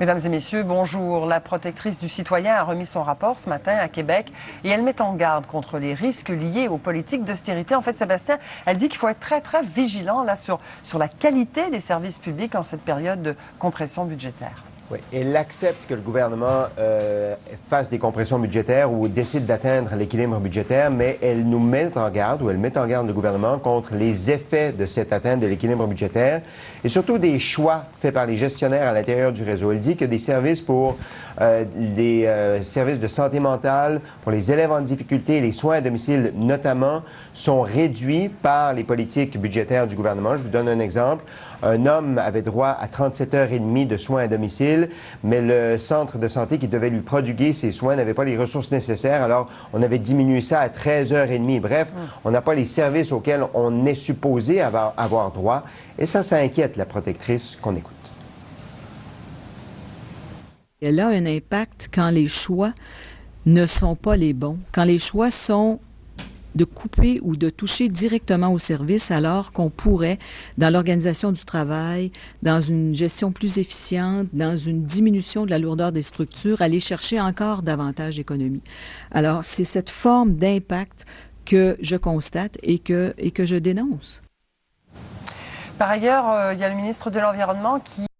Mesdames et messieurs, bonjour. La protectrice du citoyen a remis son rapport ce matin à Québec et elle met en garde contre les risques liés aux politiques d'austérité. En fait, Sébastien, elle dit qu'il faut être très vigilant là, sur la qualité des services publics en cette période de compression budgétaire. Oui, elle accepte que le gouvernement fasse des compressions budgétaires ou décide d'atteindre l'équilibre budgétaire, mais elle nous met en garde, ou elle met en garde le gouvernement contre les effets de cette atteinte de l'équilibre budgétaire et surtout des choix faits par les gestionnaires à l'intérieur du réseau. Elle dit que des services pour des services de santé mentale, pour les élèves en difficulté, les soins à domicile notamment, sont réduits par les politiques budgétaires du gouvernement. Je vous donne un exemple. Un homme avait droit à 37 heures et demie de soins à domicile, mais le centre de santé qui devait lui prodiguer ces soins n'avait pas les ressources nécessaires, alors on avait diminué ça à 13 heures et demie. Bref, on n'a pas les services auxquels on est supposé avoir droit, et ça inquiète la protectrice qu'on écoute. Elle a un impact quand les choix ne sont pas les bons, quand les choix sont de couper ou de toucher directement au service, alors qu'on pourrait, dans l'organisation du travail, dans une gestion plus efficiente, dans une diminution de la lourdeur des structures, aller chercher encore davantage d'économies. Alors, c'est cette forme d'impact que je constate et que je dénonce. Par ailleurs, il y a le ministre de l'Environnement qui